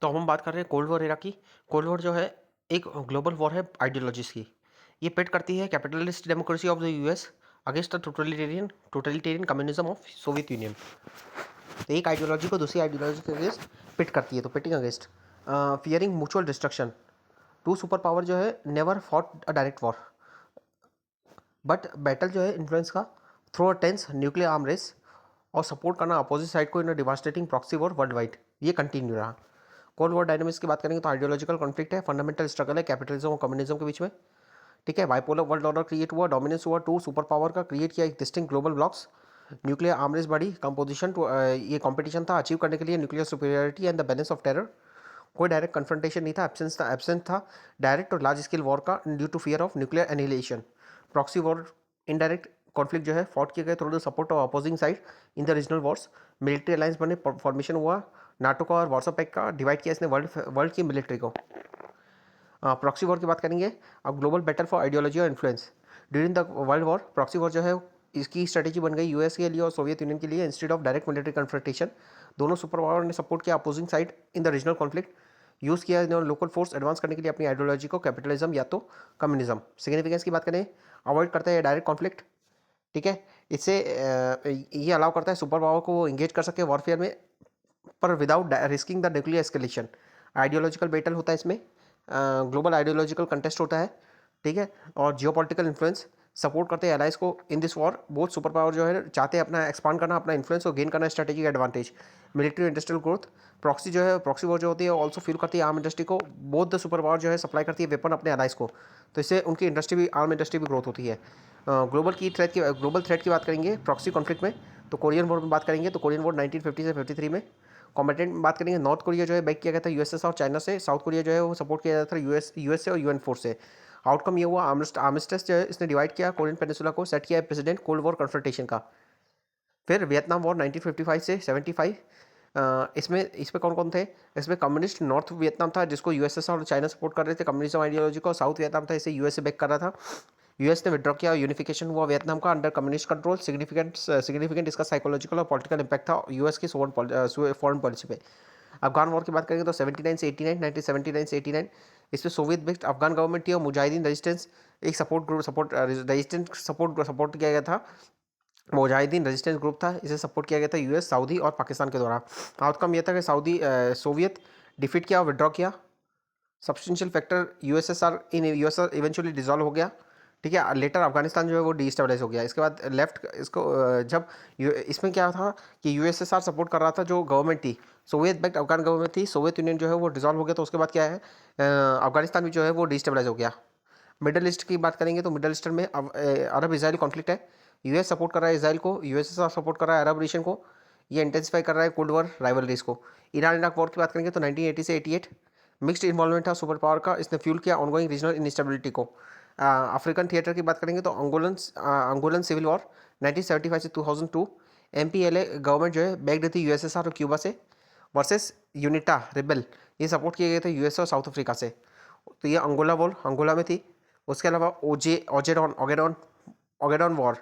तो अब हम बात कर रहे हैं कोल्ड वॉर एरा की। कोल्ड वॉर जो है एक ग्लोबल वॉर है आइडियोलॉजीज की। ये पिट करती है capitalist democracy of the US against the totalitarian communism of Soviet union. तो एक आइडियोलॉजी को दूसरी आइडियोलॉजी के अगेंस्ट पिट करती है, तो pitting against fearing mutual destruction. Two super power जो है never fought a direct war, but battle जो है इन्फ्लुएंस का through a tense nuclear arm race और सपोर्ट करना अपोजिट साइड को in devastating proxy war worldwide, ये continue रहा। कोल्ड वॉर डायनेमिक्स की बात करेंगे तो आइडियोलॉजिकल कॉन्फ्लिक्ट है, फंडामेंटल स्ट्रगल है कैपिटलिज्म और कम्युनिज्म के बीच में। ठीक है, बाइपोलर वर्ल्ड ऑर्डर क्रिएट हुआ, डोमिनेंस हुआ, टू सुपर पावर का क्रिएट किया एक distinct global blocks. Nuclear arms race बढ़ी, कंपोजिशन टू ये कंपटीशन था अचीव करने के लिए nuclear superiority and the balance of terror. कोई डायरेक्ट कन्फ्रंटेशन नहीं था, एब्सेंस था डायरेक्ट और लार्ज स्केल वॉर का due to fear of nuclear annihilation. Proxy war indirect conflict जो है फॉट किए गए through the support of opposing side in the regional Wars. Military alliance बने, फॉर्मेशन हुआ नाटो का और वॉर्सो पैक्ट का, डिवाइड किया इसने वर्ल्ड की मिलिट्री को। प्रॉक्सी वॉर की बात करेंगे, अब ग्लोबल बैटल फॉर आइडियोलॉजी और influence during the world war. Proxy war जो है इसकी स्ट्रेटेजी बन गई यूएस के लिए और सोवियत यूनियन के लिए instead of direct military confrontation. दोनों सुपर पावर ने सपोर्ट किया opposing side in the regional conflict. Use किया इन्होंने लोकल फोर्स एडवांस करने के लिए अपनी आइडियोलॉजी को, कैपिटलिज्म या तो कम्युनिज्म। सिग्निफिकेंस की बात करें, अवॉइड करता है डायरेक्ट कॉन्फ्लिक्ट। ठीक है, इससे ये अलाउ करता है सुपर पावर को वो इंगेज कर सके वॉरफेयर में, पर without risking the nuclear escalation. Ideological battle होता है इसमें, ग्लोबल आइडियोलॉजिकल कंटेस्ट होता है। ठीक है, और जियोपॉलिटिकल इन्फ्लुएंस सपोर्ट करते हैं एलाइज को इन दिस वॉर। बहुत सुपर पावर जो है चाहते हैं अपना एक्सपांड करना, अपना इन्फ्लुएंस और गेन करना strategic advantage. Military industrial growth, proxy जो है प्रॉक्सी वॉर जो होती है ऑल्सो फ्यूल करती है आर्म इंडस्ट्री को। बहुत द सुपर पावर जो है सप्लाई करती है वेपन अपने एलाइज को, तो इससे उनकी इंडस्ट्री भी, आर्म इंडस्ट्री भी ग्रोथ होती है। ग्लोबल थ्रेट की बात करेंगे प्रॉक्सी कॉन्फ्लिक्ट में, तो कोरियन वॉर में बात करेंगे तो कोरियन वॉर 1950 से 53 में। कॉम्बेटेंट में बात करेंगे, नॉर्थ कोरिया जो है बैक किया गया था यूएसएस और चाइना से, साउथ कोरिया जो है वो सपोर्ट किया जाता था यूएस से और यूएन फोर्स से। आउटकम ये हुआ आर्मिस्टिस जो है इसने डिवाइड किया कोरियन पेनिसुला को, सेट किया प्रेसिडेंट कोल्ड वॉर कन्फ्रंटेशन का। फिर वियतनाम वॉर 1955 से 75, इसमें कौन कौन थे? इसमें कम्युनिस्ट नॉर्थ वियतनाम था जिसको यूएसएस और चाइना सपोर्ट कर रहे थे कम्युनिज्म आइडियोलॉजी को, साउथ वियतनाम था इसे यूएस से बैक कर रहा था। यूएस ने विड्रॉ किया, यूनिफिकेशन हुआ वियतनाम का अंडर कम्युनिस्ट कंट्रोल। सिग्निफिकेंट इसका साइकोलॉजिकल और पॉलिटिकल इंपैक्ट था यूएस की फॉरेन पॉलिसी पे। अफगान वॉर की बात करेंगे तो 79 से 89, 1979 से 89, इसमें सोवियत बेस्ड अफगान गवर्नमेंट थी और मुजाहिदीन रेजिस्टेंस एक सपोर्ट किया गया था। मुजाहिदीन रेजिस्टेंस ग्रुप था, इसे सपोर्ट किया गया था यूएस, सऊदी और पाकिस्तान के द्वारा। आउटकम यह था कि सोवियत डिफीट किया और विड्रॉ किया। Substantial factor USSR eventually dissolve हो गया। ठीक है, लेटर अफगानिस्तान जो है वो डिस्टेबलाइज हो गया। इसके बाद लेफ्ट इसको जब इसमें क्या था कि यूएसएसआर सपोर्ट कर रहा था जो गवर्नमेंट थी, सोवियत बैक्ड अफगान गवर्नमेंट थी, सोवियत यूनियन जो है वो डिजॉल्व हो गया। तो उसके बाद क्या है, अफगानिस्तान भी जो है वो डिस्टेबलाइज हो गया। मिडल ईस्ट की बात करेंगे तो मिडल ईस्टर्न में अरब इसराइल कॉन्फ्लिक्ट है। यूएस सपोर्ट कर रहा है इसराइल को, यूएसएसआर सपोर्ट कर रहा है अरब रीजन को। ये इंटेंसिफाई कर रहा है कोल्ड वॉर राइवलरीज को। ईरान इराक वॉर की बात करेंगे तो 1980 से 88 मिक्स्ड इन्वॉल्वमेंट था सुपर पावर का, इसने फ्यूल किया ऑनगोइंग रीजनल इनस्टेबिलिटी को। अफ्रीकन थिएटर की बात करेंगे तो अंगोलन सिविल वॉर 1975 से 2002। एमपीएलए गवर्नमेंट जो है बैक्ड थी यूएसएसआर और क्यूबा से, वर्सेस यूनिटा रिबेल, ये सपोर्ट किए गए थे यूएस और साउथ अफ्रीका से। तो ये अंगोला वॉर अंगोला में थी। उसके अलावा ओगेडॉन वॉर,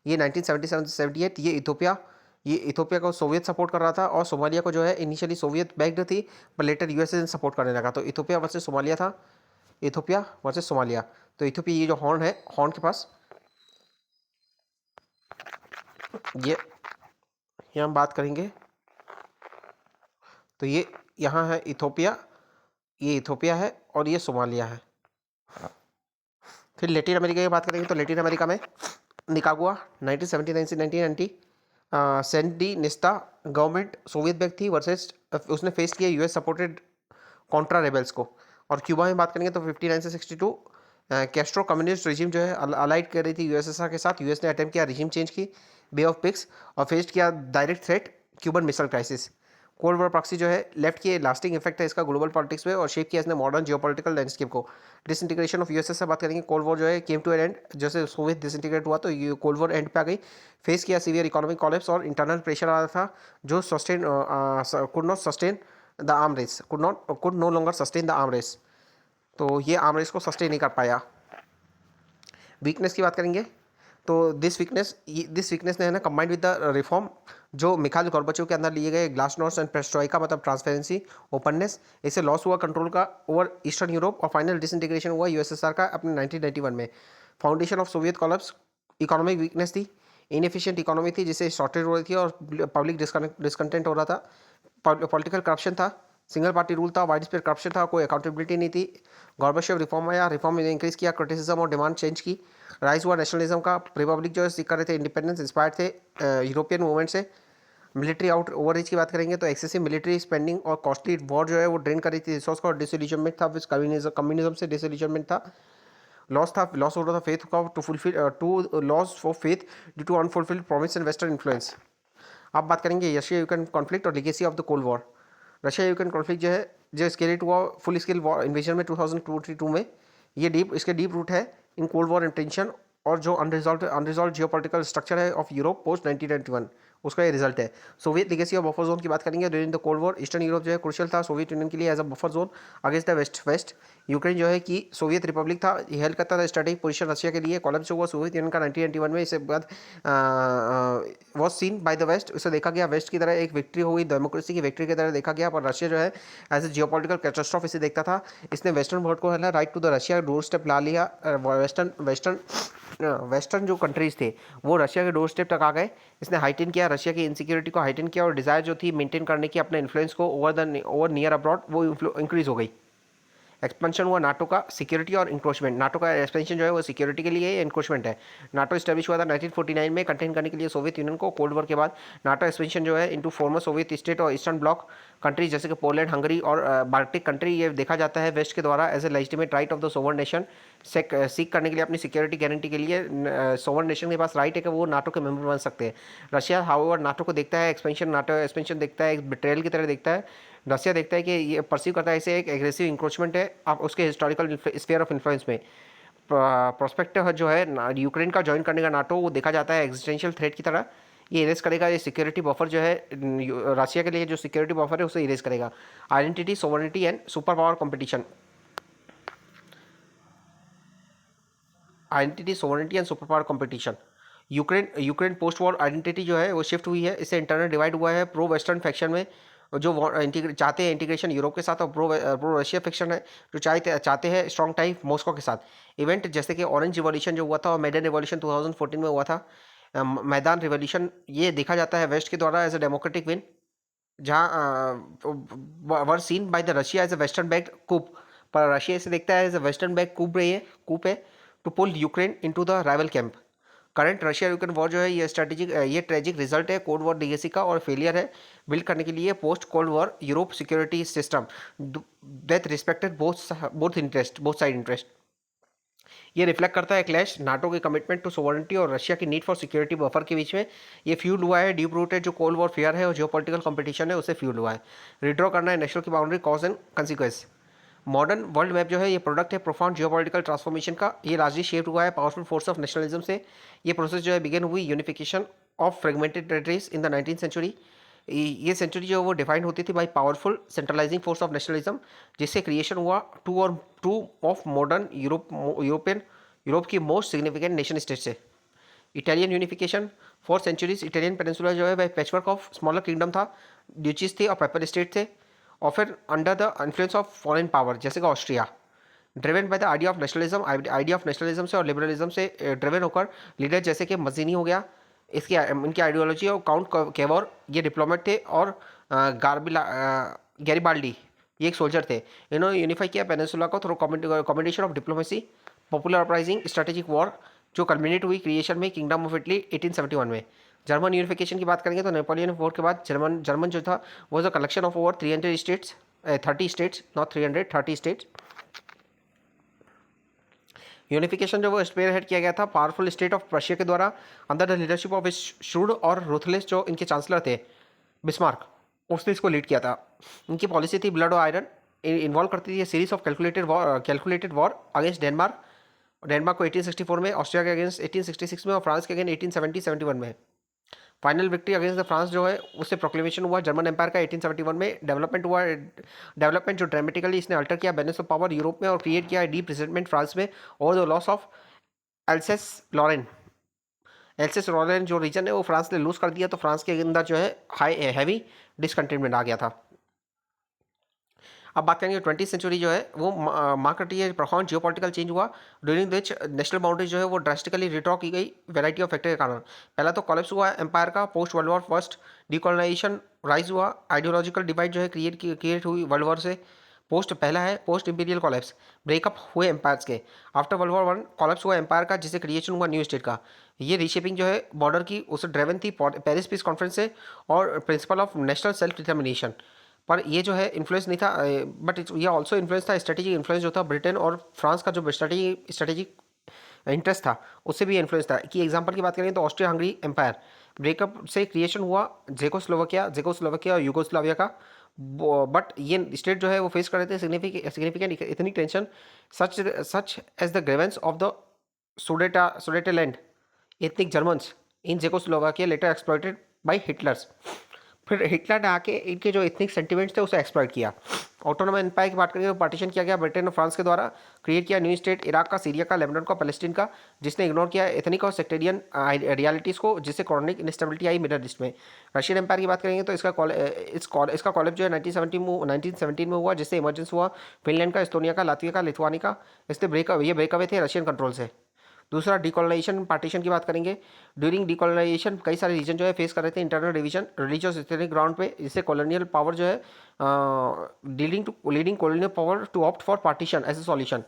ये 1977 से 78, ये इथोपिया को सोवियत सपोर्ट कर रहा था और सोमालिया को जो है इनिशियली सोवियत बैक्ड थी पर लेटर यूएसए ने सपोर्ट करने लगा। तो इथोपिया वर्सेस सोमालिया था, इथोपिया वर्सेस सोमालिया। तो इथोपिया ये जो हॉर्न है, हॉर्न के पास ये हम बात करेंगे तो ये यहाँ है इथोपिया, ये इथोपिया है और ये सोमालिया है। फिर लेटिन अमेरिका की बात करेंगे तो लेटिन अमेरिका में निकागुआ 1979 से 1990, सैंडिनिस्टा गवर्नमेंट सोवियत बैक थी वर्सेस उसने फेस किया यूएस सपोर्टेड कॉन्ट्रा रेबल्स को। और क्यूबा में बात करेंगे तो 59 से 62 कैस्ट्रो कम्युनिस्ट रिजीम जो है अलाइड कर रही थी यूएसएसआर के साथ, यूएस ने अटेम्प्ट किया रिजीम चेंज की, बे ऑफ पिग्स, और फेस किया direct threat Cuban missile crisis. Cold war proxy जो है लेफ्ट की लास्टिंग इफेक्ट है इसका ग्लोबल पॉलिटिक्स में और शेप किया इसने मॉडर्न जियोपॉलिटिकल लैंडस्केप को। डिसइंटीग्रेशन ऑफ यूएसएस से बात करेंगे, कोल्ड वॉर जो है केम टू एन एंड, जैसे सोवियत डिसइंटीग्रेट हुआ तो ये कोल्ड वॉर एंड पे आ गई। फेस किया सीवियर इकोनॉमिक कॉलेप्स और इंटरनल प्रेशर आ रहा था जो could not sustain the arm race, could no longer sustain the arm race. तो ये आर्म रेस को सस्टेन नहीं कर पाया। वीकनेस की बात करेंगे तो दिस वीकनेस ने है ना कंबाइंड विद द रिफॉर्म जो मिखाइल गोर्बाचोव के अंदर लिए गए ग्लासनोस्ट एंड पेरेस्ट्रोइका मतलब ट्रांसपेरेंसी, ओपननेस, इससे लॉस हुआ कंट्रोल का ओवर ईस्टर्न यूरोप और फाइनल डिसइंटीग्रेशन हुआ यूएसएसआर का अपने 1991 में। Foundation of Soviet collapse, economic weakness थी, इनएफिशिएंट इकोनॉमी थी जिससे शॉर्टेज हो रही थी और पब्लिक डिसकंटेंट हो रहा था, पॉलिटिकल करप्शन था, सिंगल पार्टी रूल था, वाइड स्प्रेड करप्शन था, कोई अकाउंटेबिलिटी नहीं थी। गॉर्बाचोव रिफॉर्म आया, रिफॉर्म ने इंक्रीज किया, क्रिटिसिज्म और डिमांड चेंज की, राइज हुआ नेशनलिज्म का, रिपब्लिक जो है सीख कर रहे थे, इंडिपेंडेंस इंस्पायर्ड थे यूरोपियन मूवमेंट से। मिलिट्री आउट ओवररीच की बात करेंगे तो एक्सेसिव मिलिट्री स्पेंडिंग और कॉस्टली वॉर जो है वो ड्रेन कर रही थी रिसोर्स का, और डिसइल्यूजनमेंट था, कम्युनिज्म से डिसइल्यूजनमेंट था, लॉस हो रहा था फेथ का to fulfil to loss for faith due to unfulfilled promise and western influence. अब बात करेंगे रशिया यूक्रेन कॉन्फ्लिक्ट और legacy of the Cold War. Russia Ukraine conflict जो है जो स्केलेट हुआ फुल स्केल वॉर इन्वेजन में 2022 में, ये इसके डीप रूट है इन कोल्ड वॉर इंटेंशन और जो अनरिजॉल्व जियोपॉलिटिकल स्ट्रक्चर है ऑफ यूरोप पोस्ट 1991 उसका ये रिजल्ट है। सोवियत लीगेसी और बफर जोन की बात करेंगे during the Cold War Eastern Europe जो है क्रुशियल था सोवियत यूनियन के लिए as a buffer zone against the West. Ukraine जो है कि सोवियत रिपब्लिक था, ये हेल्प करता था स्ट्रेटेजिक पोजीशन रशिया के लिए। कोलैप्स हुआ सोवियत यूनियन का 1991 में, इसके बाद was seen by the West, इसे देखा गया वेस्ट की तरह एक विक्ट्री हुई, डेमोक्रेसी की विक्ट्री की तरह देखा गया, पर रशिया जो है एज ए जियोपॉलिटिकल कैटास्ट्रॉफ इसे देखता था। इसने वेस्टर्न वर्ल्ड को है ना right to the Russia doorstep ला लिया। वेस्टर्न जो कंट्रीज थे वो रशिया के डोर स्टेप तक आ गए। इसने हाइटेन किया रशिया की इनसिक्योरिटी को, हाइटेन किया, और डिज़ायर जो थी मेंटेन करने की अपने इन्फ्लुएंस को ओवर नियर अब्रॉड वो इंक्रीज हो गई। एक्सपेंशन हुआ नाटो का, सिक्योरिटी और इंक्रोचमेंट। नाटो का एक्सपेंशन जो है वो सिक्योरिटी के लिए इंक्रोचमेंट है। नाटो स्टैब्लिश हुआ था 1949 में कंटेन करने के लिए सोवियत यूनियन को। कोल्ड वॉर के बाद नाटो एक्सपेंशन जो है इनटू फॉर्मर सोवियत स्टेट और ईस्टर्न ब्लॉक कंट्रीज जैसे कि पोलैंड, हंगरी और बाल्टिक कंट्री, ये देखा जाता है वेस्ट के द्वारा as a legitimate right of the sovereign nation. सीख करने के लिए अपनी सिक्योरिटी गारंटी के लिए सोवरेन नेशन के पास राइट है कि वो नाटो के मेंबर बन सकते हैं। रशिया हाउएवर नाटो को देखता है एक्सपेंशन, नाटो एक्सपेंशन देखता है एक बिट्रेयल की तरह देखता है। रशिया देखता है कि ये परसीव करता है इसे एक एग्रेसिव इंक्रोचमेंट है आप उसके हिस्टोरिकल स्फीयर ऑफ इन्फ्लुएंस में। प्रोस्पेक्टिव जो है यूक्रेन का ज्वाइन करने का नाटो वो देखा जाता है एग्जिस्टेंशियल थ्रेट की तरह। ये इरेज करेगा ये सिक्योरिटी बफर जो है रशिया के लिए जो सिक्योरिटी बफर है उसे इरेज करेगा। Identity, sovereignty and super power competition, identity, sovereignty and super power competition. Ukraine post war identity जो है वो शिफ्ट हुई है, इससे इंटरनल डिवाइड हुआ है प्रो वेस्टर्न फैक्शन में जो चाहते हैं इंटीग्रेशन यूरोप के साथ, और प्रो रशिया फैक्शन है जो चाहते हैं स्ट्रॉन्ग टाइप मॉस्को के साथ। इवेंट जैसे कि ऑरेंज रिवॉल्यूशन जो हुआ था और मैदान रिवॉल्यूशन 2014 में हुआ था। मैदान रिवॉल्यूशन ये देखा जाता है वेस्ट के द्वारा एज ए डेमोक्रेटिक विन, जहाँ were seen by the Russia as a western backed coup, पर रशिया इसे देखता है as a western back coup है to pull Ukraine into the rival camp. Current Russia Ukraine war जो है ये ट्रेजिक रिजल्ट है कोल्ड वॉर लीगेसी का और फेलियर है बिल्ड करने के लिए post cold war Europe security system that respected both side interest. ये रिफ्लेक्ट करता है क्लैश नाटो के कमिटमेंट टू सोवरेनिटी और रशिया की नीड फॉर सिक्योरिटी बफर के बीच में। ये फ्यूल हुआ है डीप रूटेड जो कोल्ड वॉर फेयर है और जियोपॉलिटिकल कंपटीशन है उसे फ्यूल हुआ है। रिड्रॉ करना है नेशनल की boundary, cause and consequence. Modern world map जो है ये प्रोडक्ट है प्रोफाउंड जियोपॉलिटिकल ट्रांसफॉर्मेशन का, ये लार्जली शेप हुआ है पावरफुल फोर्स ऑफ नेशनलिज्म से। ये प्रोसेस जो है बिगिन हुई unification of fragmented territories in the 19th century. ये सेंचुरी जो है वो डिफाइंड होती थी by powerful centralising force of nationalism, जिससे क्रिएशन हुआ टू ऑफ मॉडर्न यूरोप की मोस्ट सिग्निफिकेंट नेशन स्टेट से। Italian unification, for centuries Italian peninsula जो है वह पैचवर्क ऑफ स्मॉलर किंगडम था, ड्यूचीज थे और पेपर स्टेट थे, और फिर under the influence of foreign power जैसे कि Austria. Driven by the idea of nationalism से और लिबरलिज्म से ड्रिवन होकर लीडर जैसे कि मजीनी हो गया, इसकी इनकी आइडियोलॉजी और काउंट केवोर ये डिप्लोमेट थे, और गैरिबाल्डी ये एक सोल्जर थे। इन्होंने यूनिफाई किया पेनिनसुला को through combination of diplomacy, popular uprising, strategic war जो कल्मिनेट हुई क्रिएशन में किंगडम ऑफ इटली 1871 में। जर्मन यूनिफिकेशन की बात करेंगे तो नेपोलियन वॉर के बाद जर्मन जो था वो the collection of over 300 states 30 states not 300 30 states. Unification जो वो स्पेयर हेड किया गया था पावरफुल स्टेट ऑफ रशिया के द्वारा under the leadership of shrewd और रूथलेस जो इनके चांसलर थे बिस्मार्क, उसने इसको लीड किया था। इनकी पॉलिसी थी ब्लड और आयरन, इन्वॉल्व करती थी series of calculated war against Denmark को 1864 में, ऑस्ट्रिया के अगेंस्ट 1866 में और फ्रांस के अगेंस्ट 1870-71 में। Final victory against the France जो है उससे प्रोक्लेमेशन हुआ जर्मन एम्पायर का 1871 में। डेवलपमेंट जो ड्रामेटिकली इसने अल्टर किया बैलेंस ऑफ पावर यूरोप में और क्रिएट किया डीप रिजेंटमेंट फ्रांस में और the loss of Alsace Lorraine Alsace Lorraine जो रीजन है वो फ्रांस ने लूज कर दिया, तो फ्रांस के अंदर जो है हाई हैवी डिसकंटेनमेंट आ गया था। अब बात करेंगे 20th सेंचुरी जो है वो मार्क करती है प्रॉफाउंड जियोपॉलिटिकल चेंज हुआ, ड्यूरिंग विच नेशनल बाउंड्री जो है वो ड्रास्टिकली रिड्रॉ की गई वैरायटी ऑफ फैक्टर के कारण। पहला तो कॉलेप्स हुआ एम्पायर का post world war first, decolonisation rise हुआ, आइडियोलॉजिकल डिवाइड जो है क्रिएट हुई वर्ल्ड वॉर से। पोस्ट पहला है पोस्ट इंपीरियल कॉलेप्स, ब्रेकअप हुए एम्पायर्स के। आफ्टर वर्ल्ड वॉर 1 कॉलेप्स हुआ एम्पायर का, जिससे क्रिएशन हुआ न्यू स्टेट का। ये रीशेपिंग जो है बॉर्डर की उसे ड्रेवन थी पेरिस पीस कॉन्फ्रेंस से और principle of national self determination. पर ये जो है इन्फ्लुएंस नहीं था, बट ये ऑल्सो इन्फ्लुएंस था, स्ट्रेटेजिक इन्फ्लुएंस जो था ब्रिटेन और फ्रांस का जो स्ट्रेटेजिक इंटरेस्ट था उससे भी इन्फ्लुएंस था। कि एग्जांपल की बात करें तो ऑस्ट्रिया हंगरी एम्पायर ब्रेकअप से क्रिएशन हुआ जेकोस्लोवाकिया और यूगोस्लाविया का। बट ये स्टेट जो है वो फेस कर रहे थे significant ethnic tension such such as the grievance of the Sudetenland ethnic Germans in Czechoslovakia later exploited by Hitler's. फिर हिटलर ने आके इनके जो इथनिक सेंटिमेंट्स थे उसे एक्सप्लॉइट किया। ऑटोनोमस एम्पायर की बात करेंगे तो पार्टीशन किया गया ब्रिटेन और फ्रांस के द्वारा, क्रिएट किया न्यू स्टेट इराक का, सीरिया का, लेबनान का, पैलेस्टीन का, जिसने इग्नोर किया एथनिक और सेक्टेरियन रियलिटीज़ को, जिससे क्रॉनिक इंस्टेबिलिटी आई मिडल ईस्ट में। रशियन एम्पायर की बात करेंगे तो इसका कॉलेज जो है 1917 में हुआ, जिससे इमरजेंस हुआ फिनलैंड का, एस्टोनिया का, लातविया का, लिथुआनी का। इससे ब्रेक अवे थे रशियन कंट्रोल से। दूसरा डीकोलोनाइजेशन पार्टीशन की बात करेंगे। ड्यूरिंग डीकोलोनाइजेशन कई सारे रीजन जो है फेस कर रहे थे internal division religious ethnic ground पे, जिससे कॉलोनियल पावर जो है leading colonial power to opt for partition as a solution.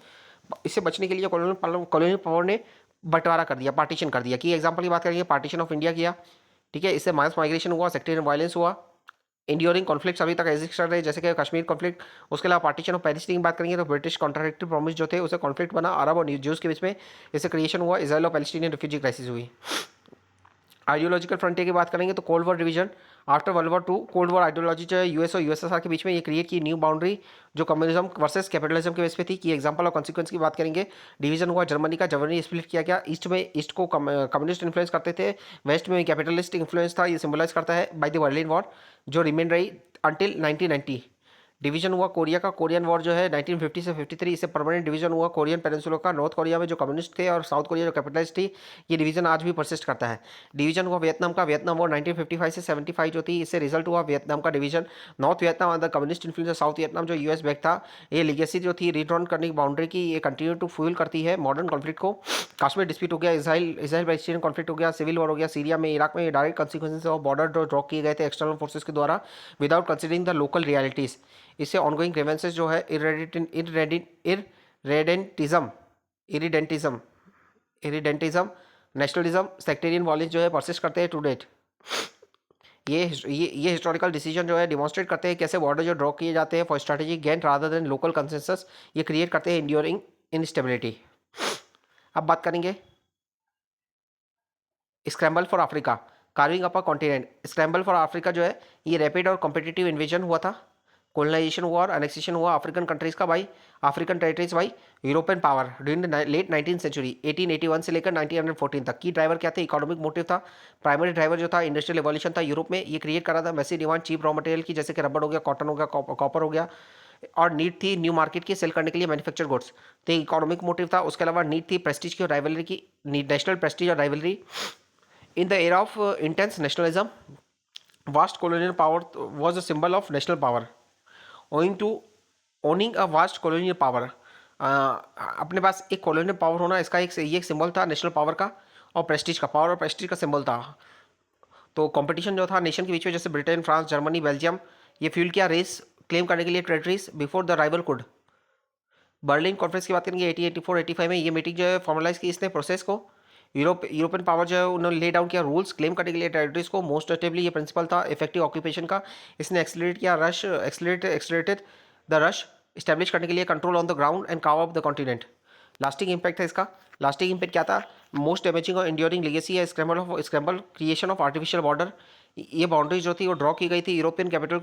इससे बचने के लिए कॉलोनियल पावर ने बंटवारा कर दिया, पार्टीशन कर दिया। कि एग्जाम्पल की बात करेंगे पार्टीशन ऑफ इंडिया किया, ठीक है। इससे मास माइग्रेशन हुआ, सेक्टेरियन वायलेंस हुआ, इंड्योरिंग कॉन्फ्लिक्ट्स अभी तक एग्जिस्ट कर रहे हैं, जैसे कि कश्मीर कॉन्फ्लिक्ट। उसके अलावा पार्टीशन ऑफ पैलेस्टीन की बात करेंगे तो ब्रिटिश कॉन्ट्रैक्टिव प्रॉमिस जो थे उसे कॉन्फ्लिक्ट बना अरब और ज्यूज के बीच में, इससे क्रिएशन हुआ इजराइल और पैलेस्टीनियन रिफ्यूजी क्राइसिस हुई। आइडियोलॉजिकल फ्रंटियर की बात करेंगे तो cold war division after world war 2 cold war ideology जो है यूएस और यूएसएसआर के बीच में ये क्रिएट की न्यू बाउंड्री जो कम्युनिज्म वर्सेस कैपिटलिज्म के बेस पे थी। कि एग्जांपल और कॉन्सिक्वेंस की बात करेंगे, डिवीजन हुआ जर्मनी का, जर्मनी स्प्लिट किया गया, ईस्ट को कम्युनिस्ट इन्फ्लुएंस करते थे, वेस्ट में कैपिटलिस्ट इन्फ्लुएंस था, ये सिंबलाइज करता है बाय द बर्लिन वॉर जो रिमेन रही अंटिल 1990। डिवीजन हुआ कोरिया का, कोरियन वॉर जो है 1950 से 53, इससे परमानेंट डिवीजन हुआ कोरियन पेनिनसुला का। नॉर्थ कोरिया में जो कम्युनिस्ट थे और साउथ कोरिया जो कैपिटलिस्ट थी, ये डिवीजन आज भी परसिस्ट करता है। डिवीजन हुआ वियतनाम का, वियतनाम वॉर 1955 से 75 जो थी, इससे रिजल्ट हुआ वियतनाम का डिवीजन। नॉर्थ वियतनाम अंदर कम्युनिस्ट इन्फ्लुएंस, साउथ वियतनाम जो यूएस बैक था, ये लीगेसी जो थी रिटर्न करने की बाउंड्री की, ये कंटिन्यू टू फ्यूल करती है मॉडर्न कॉन्फ्लिक्ट को। कश्मीर डिस्प्यूट हो गया, इसराइल पैलेस्टीन कॉन्फ्लिक्ट हो गया, सिविल वॉर हो गया सीरिया में, इराक में direct consequences of border draw किए गए थे एक्सटर्नल फोर्सेस के द्वारा without considering the local realities. इससे ऑनगोइंग ग्रीवेंसेस जो है इरिडेंटिज्म नेशनलिज्म, सेक्टेरियन वॉलेंस जो है परसिस्ट करते हैं टू डेट। ये हिस्टोरिकल डिसीजन जो है डिमॉन्स्ट्रेट करते हैं कैसे बॉर्डर जो ड्रॉ किए जाते हैं for strategic gain rather than local consensus, ये क्रिएट करते हैं इंड्योरिंग इनस्टेबिलिटी। अब बात करेंगे scramble for Africa, carving up a continent. Scramble for Africa जो है ये रैपिड और कॉम्पिटिटिव इन्वेजन हुआ था, कोलोनाइजेशन हुआ और अनेक्सेशन हुआ अफ्रीकन कंट्रीज का by African territories by European power during the late 19th century 1881 से लेकर 1914 तक। की ड्राइवर क्या थे? इकोनॉमिक मोटिव था। प्राइमरी ड्राइवर जो था इंडस्ट्रियल एवोल्यूशन था यूरोप में, ये क्रिएट करा था massive demand cheap raw material की, जैसे कि रबड़ हो गया, कॉटन हो गया, कॉपर हो गया, और नीड थी न्यू मार्केट की सेल करने के लिए मैन्युफैक्चर गुड्स, तो इकोनॉमिक मोटिव था। उसके अलावा नीड थी प्रेस्टीज की और राइवलरी की, नेशनल प्रेस्टीज और rivalry. In the era of intense nationalism vast colonial power was a symbol of national power owing to owning a vast colonial power। अपने पास एक colonial power होना, इसका ये एक सिंबल था नेशनल पावर का और प्रेस्टीज का, पावर और प्रेस्टीज का सिंबल था। तो कंपटीशन जो था नेशन के बीच में, जैसे ब्रिटेन, फ्रांस, जर्मनी, बेल्जियम, ये फ्यूल किया रेस क्लेम करने के लिए territories before the rival could. Berlin conference की बात करेंगे 1884-85 में, ये मीटिंग जो है फॉर्मलाइज की इसने प्रोसेस को। यूरोपियन पावर जो है उन्होंने ले डाउन किया रूल्स क्लेम करने के लिए टेरिटरीज को। मोस्ट नोटेबली ये प्रिंसिपल था इफेक्टिव ऑक्यूपेशन का। इसने एक्सलेट किया एक्सलेटेड द रश इस्टेब्लिश करने के लिए control on the ground and carve up the continent. Lasting impact है इसका। लास्टिंग इंपैक्ट क्या था? मोस्ट डैमेजिंग और इंड्योरिंग लीगेसी है scramble creation of artificial border. ये बाउंड्री जो थी वो ड्रॉ की गई थी यूरोपियन कैपिटल्स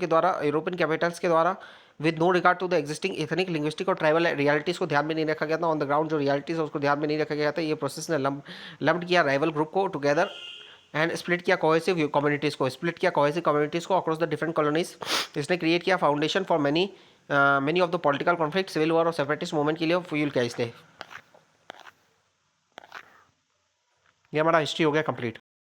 के द्वारा with no regard to the existing ethnic linguistic और ट्राइबल रियलिटीज़ को ध्यान में नहीं रखा गया था। ऑन द ग्राउंड जो रियलिटीज़ है उसको ध्यान में नहीं रखा गया था। ये प्रोसेस ने लम्प्ड किया राइवल ग्रुप को टुगेदर एंड स्प्लिट किया कोहेसिव कम्युनिटीज़ को अक्रॉस द डिफरेंट कॉलोनीज। इसने क्रिएट किया foundation for many of the political conflict, civil war और सेपरेटिस्ट मूवमेंट के लिए फ्यूल किया इसने। ये हमारा हिस्ट्री हो गया कंप्लीट।